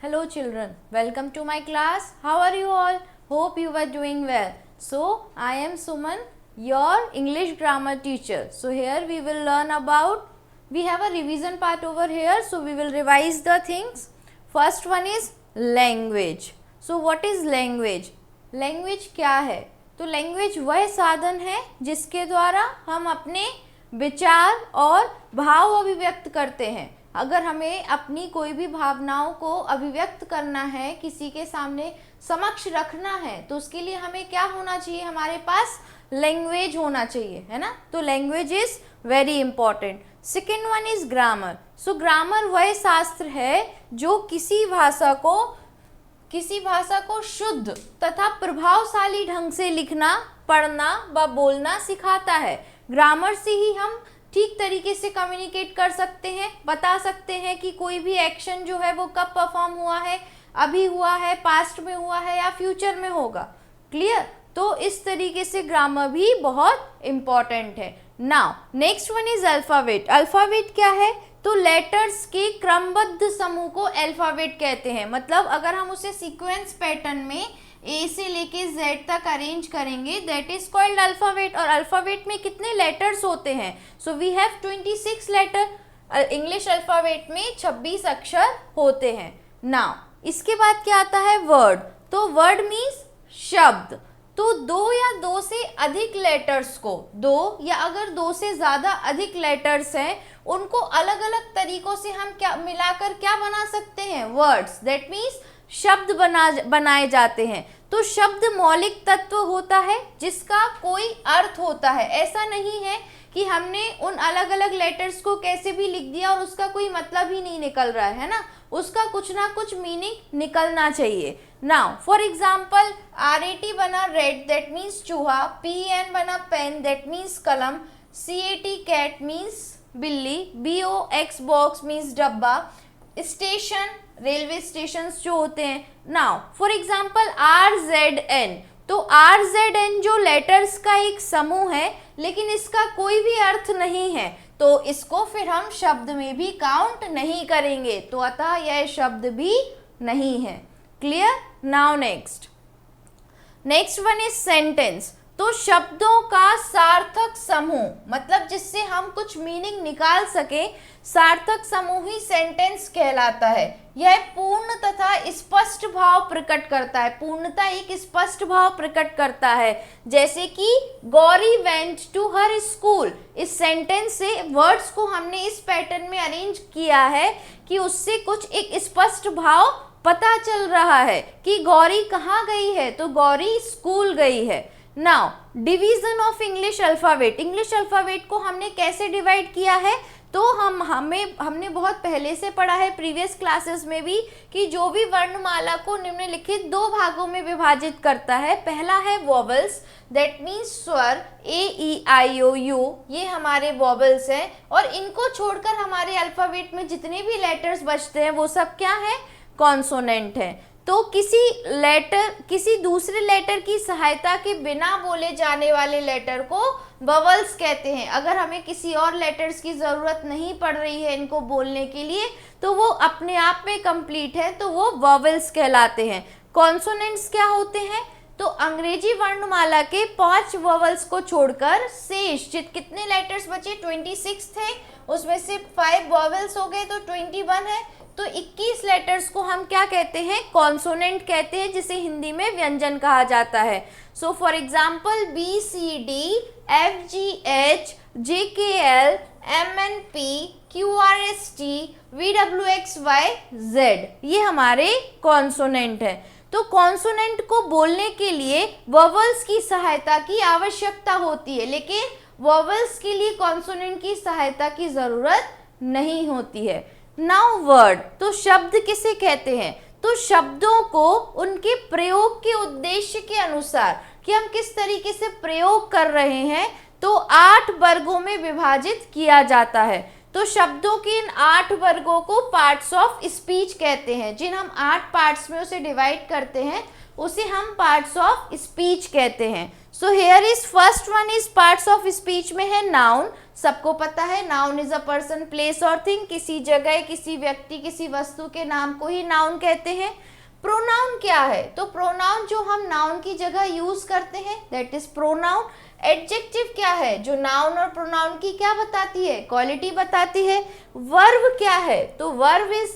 Hello children, welcome to my class. How are you all? Hope you are doing well. So, I am Suman, your English grammar teacher. So, here we will learn about, we have a revision part over here. So, we will revise the things. First one is language. So, what is language? Language क्या है? तो language वह साधन है जिसके द्वारा हम अपने विचार और भाव अभिव्यक्त करते हैं. अगर हमें अपनी कोई भी भावनाओं को अभिव्यक्त करना है, किसी के सामने समक्ष रखना है, तो उसके लिए हमें क्या होना चाहिए? हमारे पास लैंग्वेज होना चाहिए, है ना. तो language is very important. Second one is grammar. So grammar वह शास्त्र है जो किसी भाषा को शुद्ध तथा प्रभावशाली ढंग से लिखना, पढ़ना व बोलना सिखाता है. ग्रामर से ही हम ठीक तरीके से कम्युनिकेट कर सकते हैं, बता सकते हैं कि कोई भी एक्शन जो है वो कब परफॉर्म हुआ है, अभी हुआ है, पास्ट में हुआ है या फ्यूचर में होगा. क्लियर. तो इस तरीके से ग्रामर भी बहुत इम्पॉर्टेंट है. Now next one is alphabet. Alphabet क्या है? तो लेटर्स के क्रमबद्ध समूह को अल्फाबेट कहते हैं. मतलब अगर हम उसे सीक्वेंस पैटर्न में ए से लेके जेड तक अरेंज करेंगे, दैट इज कॉल्ड अल्फाबेट. और अल्फाबेट में कितने लेटर्स होते हैं? So we have 26 letter. English alphabet में 26 अक्षर होते हैं. नाउ इसके बाद क्या आता है? वर्ड. तो वर्ड मीन्स शब्द. तो दो या दो से अधिक लेटर्स को, दो या अगर दो से ज़्यादा अधिक लेटर्स हैं, उनको अलग अलग तरीकों से हम क्या मिलाकर क्या बना सकते हैं? वर्ड्स. दैट मीन्स शब्द बनाए जाते हैं. तो शब्द मौलिक तत्व होता है जिसका कोई अर्थ होता है. ऐसा नहीं है कि हमने उन अलग अलग लेटर्स को कैसे भी लिख दिया और उसका कोई मतलब ही नहीं निकल रहा है ना. उसका कुछ ना कुछ मीनिंग निकलना चाहिए. नाउ फॉर एग्जाम्पल RAT बना रेड, दैट मीन्स चूहा. PN बना पेन, दैट मीन्स कलम. CAT कैट मीन्स बिल्ली. BOX बॉक्स मीन्स डब्बा. स्टेशन रेलवे स्टेशन जो होते हैं. Now for example RZN. तो RZN जो लेटर्स का एक समूह है, लेकिन इसका कोई भी अर्थ नहीं है, तो इसको फिर हम शब्द में भी काउंट नहीं करेंगे. तो अतः यह शब्द भी नहीं है. Clear. Now next one is sentence. तो शब्दों का सार्थक समूह, मतलब जिससे हम कुछ मीनिंग निकाल सके, सार्थक समूह ही सेंटेंस कहलाता है. यह पूर्ण तथा स्पष्ट भाव प्रकट करता है. पूर्णता एक स्पष्ट भाव प्रकट करता है. जैसे कि Gauri went to her school. इस सेंटेंस से वर्ड्स को हमने इस पैटर्न में अरेंज किया है कि उससे कुछ एक स्पष्ट भाव पता चल रहा है कि गौरी कहाँ गई है, तो गौरी स्कूल गई है. Now division of English alphabet. English alphabet को हमने कैसे डिवाइड किया है? तो हमने बहुत पहले से पढ़ा है प्रीवियस क्लासेस में भी कि जो भी वर्णमाला को निम्नलिखित दो भागों में विभाजित करता है. पहला है वॉवल्स, दैट मीन्स स्वर. AEIOU ये हमारे वॉवल्स हैं. और इनको छोड़कर हमारे अल्फाबेट में जितने भी लेटर्स बचते हैं वो सब क्या है? कॉन्सोनेंट है. तो किसी दूसरे लेटर की सहायता के बिना बोले जाने वाले लेटर को वॉवल्स कहते हैं. अगर हमें किसी और लेटर्स की ज़रूरत नहीं पड़ रही है इनको बोलने के लिए, तो वो अपने आप में कंप्लीट है, तो वो वॉवल्स कहलाते हैं. कॉन्सोनेंट्स क्या होते हैं? तो अंग्रेजी वर्णमाला के 5 वॉवल्स को छोड़कर शेष कितने लेटर्स बचे? 26 थे, उसमें से 5 वॉवल्स हो गए तो 21 है. तो 21 लेटर्स को हम क्या कहते हैं? कॉन्सोनेंट कहते हैं, जिसे हिंदी में व्यंजन कहा जाता है. So for example BCD, FGH, JKL, MNP, QRST, VWXYZ ये हमारे कॉन्सोनेंट है. तो कॉन्सोनेंट को बोलने के लिए वॉवल्स की सहायता की आवश्यकता होती है, लेकिन वॉवल्स के लिए कॉन्सोनेंट की सहायता की ज़रूरत नहीं होती है. Now word. तो शब्द किसे कहते हैं? तो शब्दों को उनके प्रयोग के उद्देश्य के अनुसार कि हम किस तरीके से प्रयोग कर रहे हैं, तो 8 वर्गों में विभाजित किया जाता है. तो शब्दों के इन 8 वर्गों को पार्ट्स ऑफ स्पीच कहते हैं। जिन हम 8 पार्ट्स में उसे डिवाइड करते हैं उसे हम पार्ट्स ऑफ स्पीच कहते हैं। So here is first one is parts of speech में है नाउन। सबको पता है noun is a person, place और थिंग। किसी जगह, किसी व्यक्ति, किसी वस्तु के नाम को ही नाउन कहते हैं। प्रोनाउन क्या है? तो प्रोनाउन जो हम नाउन की जगह यूज करते हैं दैट इज प्रोनाउन। एडजेक्टिव क्या है? जो नाउन और प्रोनाउन की क्या बताती है? क्वालिटी बताती है। वर्ब क्या है? तो वर्ब इज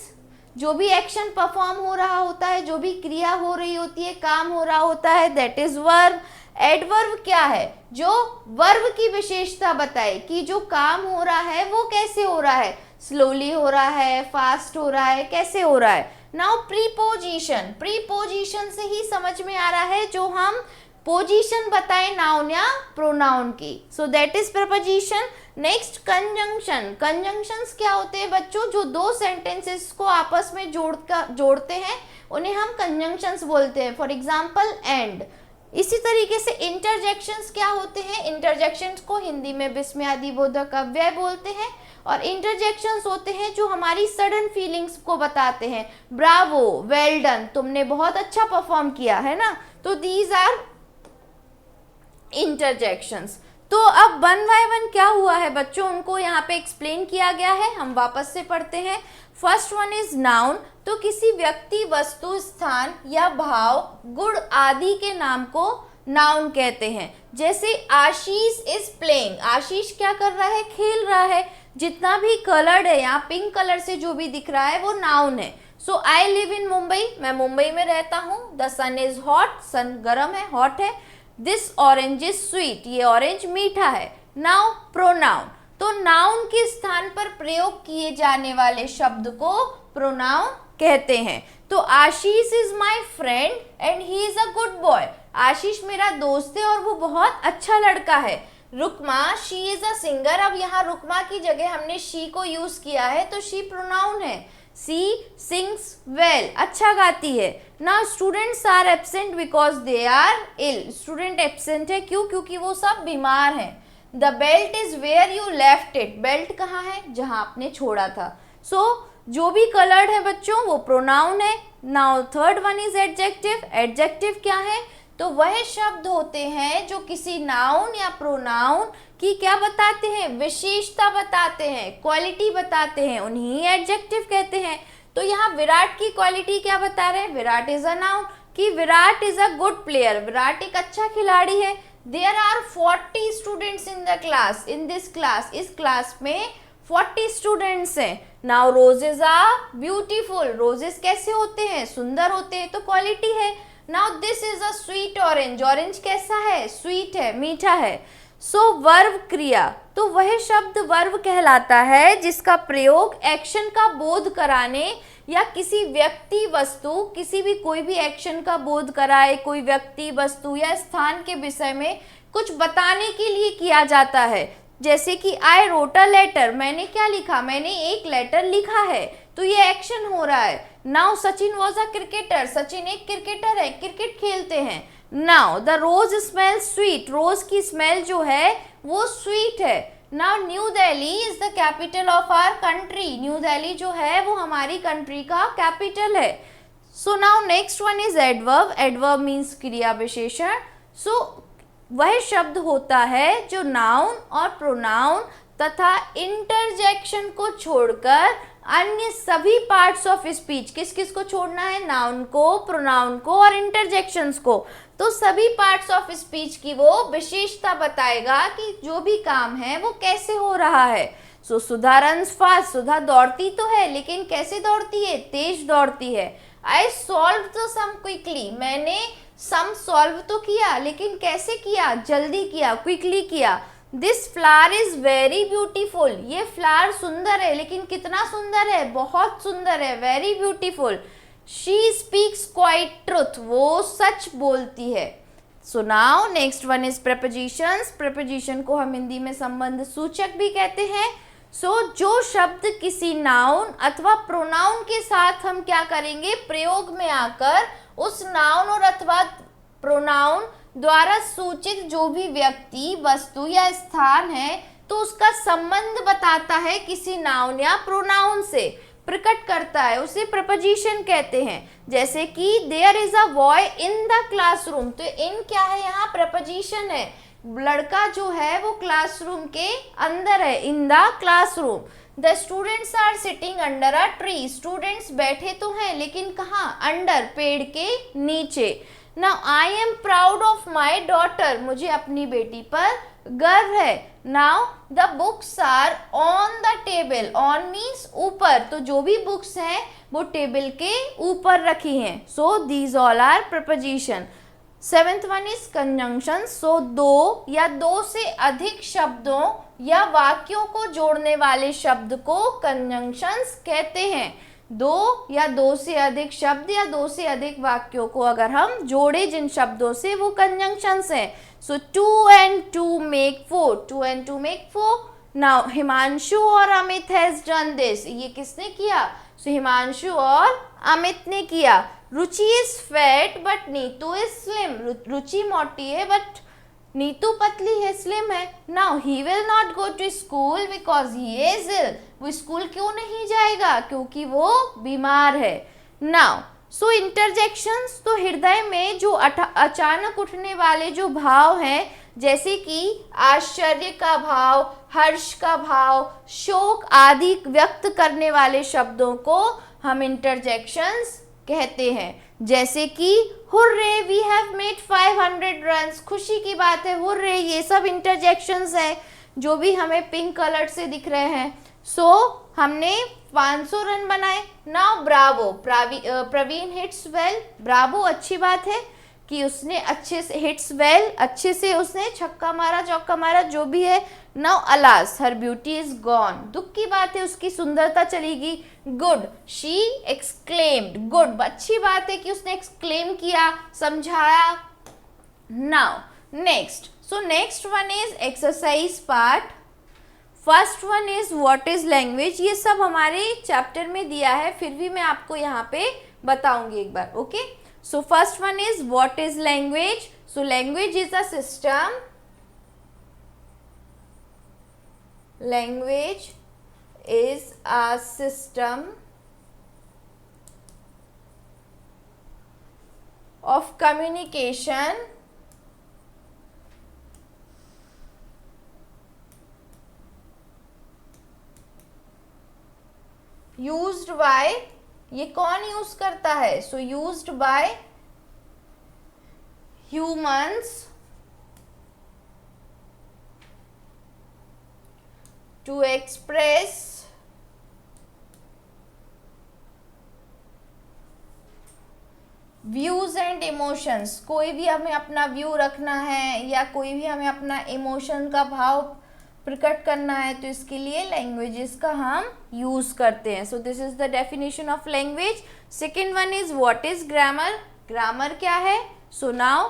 जो भी एक्शन परफॉर्म हो रहा होता है, जो भी क्रिया हो रही होती है, काम हो रहा होता है, दैट इज वर्ब। एडवर्ब क्या है? जो वर्ब की विशेषता बताए कि जो काम हो रहा है वो कैसे हो रहा है, स्लोली हो रहा है, फास्ट हो रहा है, कैसे हो रहा है। नाउ प्रीपोजिशन, प्रीपोजिशन से ही समझ में आ रहा है जो हम पोजीशन बताएं नाउन या प्रोनाउन की। So that is preposition. Next conjunction. Conjunctions क्या होते हैं बच्चों? जो दो सेंटेंसेस को आपस में जोड़ते हैं उन्हें हम कंजंक्शंस बोलते हैं। For example and. इसी तरीके से इंटरजेक्शंस क्या होते हैं? इंटरजेक्शंस को हिंदी में विस्मयादिबोधक अव्यय बोलते हैं। और इंटरजेक्शंस होते हैं जो हमारी सडन फीलिंग्स को बताते हैं। ब्रावो, वेल डन, तुमने बहुत अच्छा परफॉर्म किया है ना। तो दीज आर इंटरजेक्शंस। तो अब वन बाय वन क्या हुआ है बच्चों, उनको यहाँ पे एक्सप्लेन किया गया है। हम वापस से पढ़ते हैं। First one is noun. तो किसी व्यक्ति, वस्तु, स्थान या भाव, गुण आदि के नाम को नाउन कहते हैं। जैसे आशीष इज प्लेइंग। आशीष क्या कर रहा है? खेल रहा है। जितना भी कलर्ड है, यहाँ पिंक कलर से जो भी दिख रहा है वो नाउन है। So I live in Mumbai. मैं मुंबई में रहता हूँ। The sun is hot. Sun गर्म है, हॉट है। This orange is sweet. ये ऑरेंज मीठा है। Now pronoun. तो नाउन के स्थान पर प्रयोग किए जाने वाले शब्द को प्रोनाउन कहते हैं। तो Ashish is my friend and he is a good boy. Ashish मेरा दोस्त है और वो बहुत अच्छा लड़का है। Rukma, she is a singer. अब यहाँ रुकमा की जगह हमने शी को यूज किया है तो शी प्रोनाउन है। सी सिंग्स वेल, अच्छा गाती है। Now students are absent because they are ill. Student absent है क्यों? क्योंकि वो सब बीमार हैं। The belt is where you left it. Belt कहाँ है? जहाँ आपने छोड़ा था। सो जो भी कलर्ड है बच्चों वो प्रोनाउन है। Now third one is adjective. Adjective क्या है? तो वह शब्द होते हैं जो किसी नाउन या प्रोनाउन की क्या बताते हैं? विशेषता बताते हैं, क्वालिटी बताते हैं, उन्हीं एडजेक्टिव कहते हैं। तो यहाँ विराट की क्वालिटी क्या बता रहे हैं? विराट इज अ नाउन कि Virat is a good player. Virat एक अच्छा खिलाड़ी है। There are 40 students in the class. In this class, इस क्लास में 40 स्टूडेंट्स हैं। Now roses are beautiful. Roses कैसे होते हैं? सुंदर होते हैं, तो क्वालिटी है। Now this is a sweet orange. Orange कैसा है? स्वीट है, मीठा है। सो वर्ब क्रिया। तो वह शब्द वर्ब कहलाता है जिसका प्रयोग एक्शन का बोध कराने या किसी व्यक्ति, वस्तु, किसी भी कोई भी एक्शन का बोध कराए, कोई व्यक्ति, वस्तु या स्थान के विषय में कुछ बताने के लिए किया जाता है। जैसे कि आई रोट अ लेटर। मैंने क्या लिखा? मैंने एक लेटर लिखा है। तो ये एक्शन हो रहा है। Now Sachin was a cricketer. Sachin एक क्रिकेटर है, क्रिकेट खेलते हैं। Now the rose smell sweet. Rose की स्मेल जो है वो स्वीट है। Now New Delhi is the capital of our country. New Delhi जो है वो हमारी कंट्री का कैपिटल है। So now next one is adverb. Adverb means क्रिया विशेषण। सो वह शब्द होता है जो नाउन और प्रोनाउन तथा इंटरजेक्शन को छोड़कर अन्य सभी पार्ट्स ऑफ स्पीच, किस किस को छोड़ना है? नाउन को, प्रोनाउन को और इंटरजेक्शंस को। तो सभी पार्ट्स ऑफ स्पीच की वो विशेषता बताएगा कि जो भी काम है वो कैसे हो रहा है। सो सुधा रन्स फास्ट। सुधा दौड़ती तो है लेकिन कैसे दौड़ती है? तेज दौड़ती है। I solve the sum quickly. मैंने सम सॉल्व तो किया लेकिन कैसे किया? जल्दी किया, क्विकली किया। This flower is very beautiful. ये फ्लावर सुंदर है लेकिन कितना सुंदर है? बहुत सुंदर है, very beautiful. She speaks quite truth. वो सच बोलती है। So now next one is propositions. Preposition को हम हिंदी में संबंध सूचक भी कहते हैं। सो जो शब्द किसी नाउन अथवा प्रोनाउन के साथ हम क्या करेंगे? प्रयोग में आकर उस नाउन और अथवा प्रोनाउन द्वारा सूचित जो भी व्यक्ति, वस्तु या स्थान है तो उसका संबंध बताता है किसी नाउन या प्रोनाउन से, प्रकट करता है, उसे प्रपोजिशन कहते हैं। जैसे कि there is a boy in the classroom, तो इन क्या है यहाँ, प्रपोजिशन है, लड़का जो है वो क्लासरूम के अंदर है, in the classroom. The students are sitting under a tree, students बैठे तो हैं लेकिन कहाँ, अंडर, पेड़ के नीचे। Now I am proud of my daughter, मुझे अपनी बेटी पर गर्व है। Now the books are on the table, on means ऊपर, तो जो भी बुक्स हैं वो टेबल के ऊपर रखी हैं। So these all are preposition. Seventh one is conjunction. So दो या दो से अधिक शब्दों या वाक्यों को जोड़ने वाले शब्द को कंजंक्शंस कहते हैं। दो या दो से अधिक शब्द या दो से अधिक वाक्यों को अगर हम जोड़े जिन शब्दों से, वो कंजंक्शंस हैं। सो 2 and 2 make 4, 2 and 2 make 4। Now Himanshu और अमित हैज डन दिस, ये किसने किया, सो हिमांशु और अमित ने किया। Ruchi is fat but Neetu is slim, Ruchi मोटी है बट नीतू पतली है, स्लिम है। Now he will not go to school because he is ill, वो स्कूल क्यों नहीं जाएगा, क्योंकि वो बीमार है। नाउ सो इंटरजेक्शंस, तो हृदय में जो अचानक उठने वाले जो भाव हैं, जैसे कि आश्चर्य का भाव, हर्ष का भाव, शोक आदि व्यक्त करने वाले शब्दों को हम इंटरजेक्शंस कहते हैं। जैसे कि hurray we have made 500 runs, खुशी की बात है, हुर्रे, ये सब इंटरजेक्शंस हैं जो भी हमें पिंक कलर से दिख रहे हैं। सो हमने 500 रन बनाए। Now bravo, Praveen hits well, bravo अच्छी बात है कि उसने अच्छे से, हिट्स वेल अच्छे से उसने छक्का मारा, चौका मारा, जो भी है। Now alas, her beauty is gone, दुख की बात है, उसकी सुंदरता चलेगी। गुड, शी एक्सक्लेम्ड, गुड अच्छी बात है कि उसने एक्सक्लेम किया, समझाया। Now next, so next one is exercise part. First one is what is language, ये सब हमारे चैप्टर में दिया है, फिर भी मैं आपको यहाँ पे बताऊंगी एक बार, okay. So first one is what is language. So language is a system, language is a system of communication used by, ये कौन यूज करता है, सो used by humans to express views and emotions, कोई भी हमें अपना व्यू रखना है या कोई भी हमें अपना इमोशन का भाव प्रकट करना है, तो इसके लिए लैंग्वेजेस का हम यूज करते हैं। सो this is the definition of language. Second one is what is grammar. Grammar क्या है, so now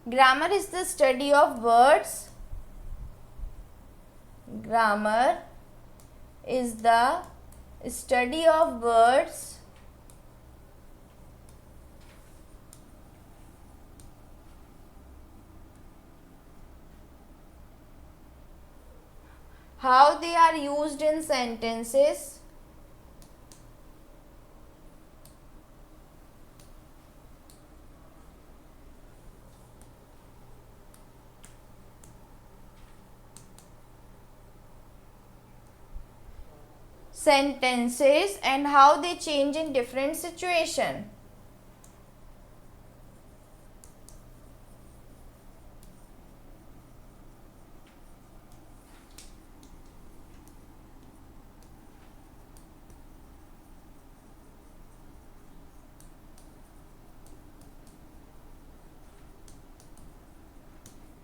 grammar is the study of words, grammar is the study of words how they are used in sentences, and how they change in different situation.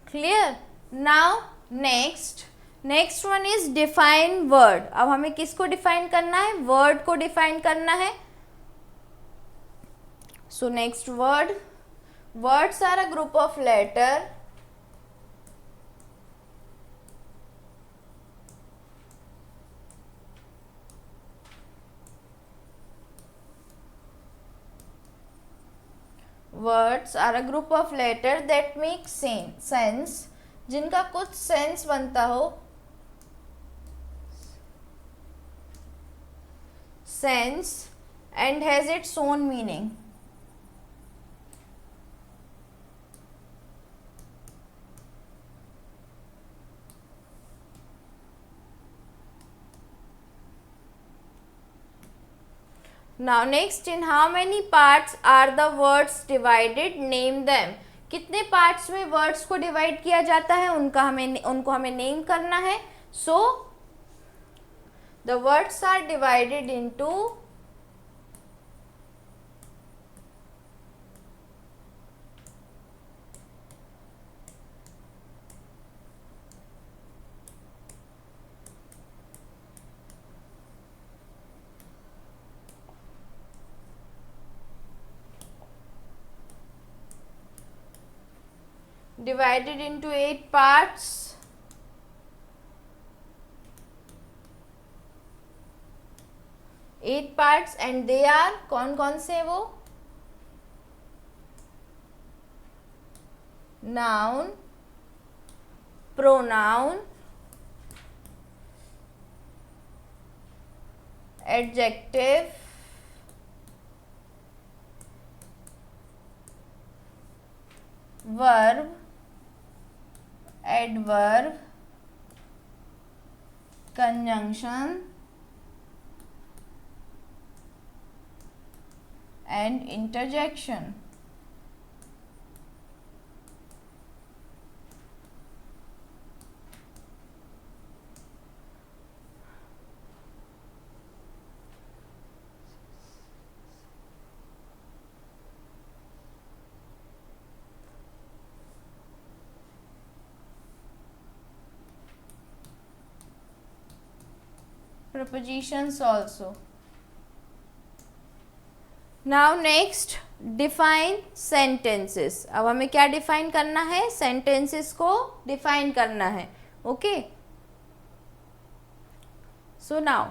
Clear? Now next one is define word. अब हमें किसको define करना है, word को define करना है। So next word, words are a group of letter words are a group of letters that make sense जिनका कुछ सेंस बनता हो, sense and has its own meaning. Now next, in how many parts are the words divided? Name them. कितने parts में words को divide किया जाता है, उनको हमें नेम करना है। So the words are divided into divided into 8 parts. Eight parts and they are, कौन कौन से वो? Noun, pronoun, adjective, verb, adverb, conjunction and interjection. Prepositions also. Now next, define sentences. अब हमें क्या डिफाइन करना है? sentences को डिफाइन करना है। Okay, so now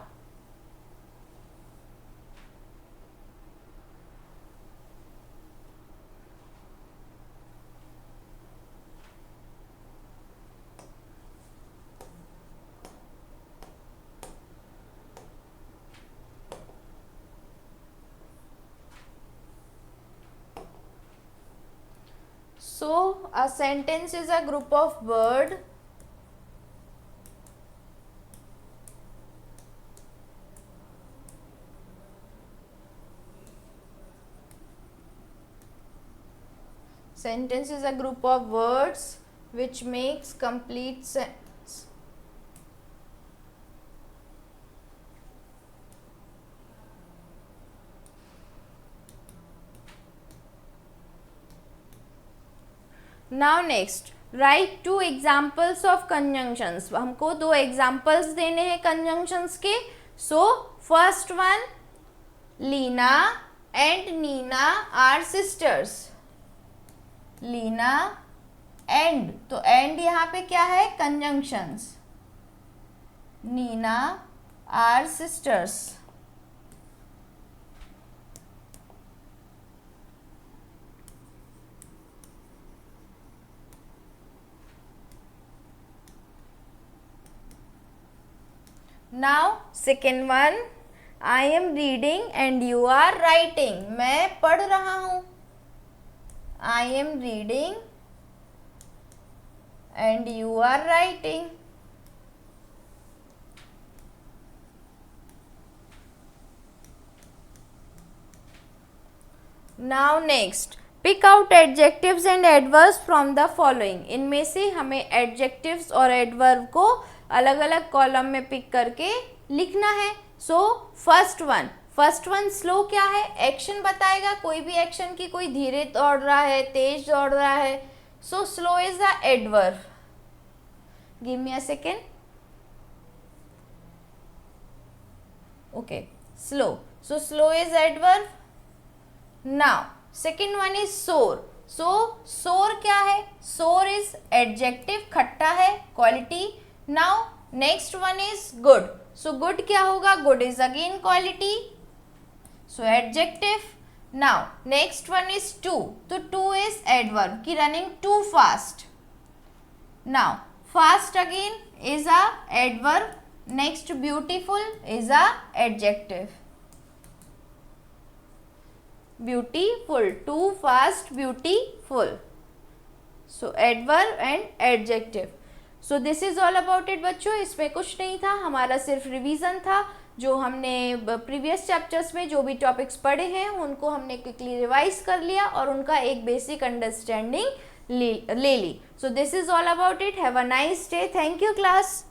So a sentence is a group of word sentence is a group of words which makes complete sense. Now next, write 2 examples of conjunctions. हमको 2 examples देने हैं conjunctions के. So first one, Leena and Neena are sisters. Leena and, तो and यहाँ पे क्या है? conjunctions. Neena are sisters. Now second one, I am reading and you are writing. मैं पढ़ रहा हूँ. I am reading and you are writing. Now next, pick out adjectives and adverbs from the following. इनमें से हमें adjectives और adverb को अलग अलग कॉलम में पिक करके लिखना है. सो फर्स्ट वन स्लो क्या है? एक्शन बताएगा. कोई भी एक्शन की, कोई धीरे दौड़ रहा है, तेज दौड़ रहा है. So slow is the adverb. Give me a second. Okay, slow. So slow is adverb. Now second one is सोर. सो सोर क्या है? सोर इज एडजेक्टिव, खट्टा है, quality. Now next one is good. So good क्या होगा? Good is again quality. So adjective. Now next one is too. तो too is adverb कि running too fast. Now fast again is a adverb. Next beautiful is a adjective. Beautiful, too fast, beautiful. So adverb and adjective. So this is all about it बच्चों. इसमें कुछ नहीं था, हमारा सिर्फ revision था. जो हमने प्रीवियस चैप्टर्स में जो भी टॉपिक्स पढ़े हैं उनको हमने क्विकली रिवाइज कर लिया और उनका एक बेसिक अंडरस्टैंडिंग ले ली. So this is all about it. Have a nice day. Thank you class.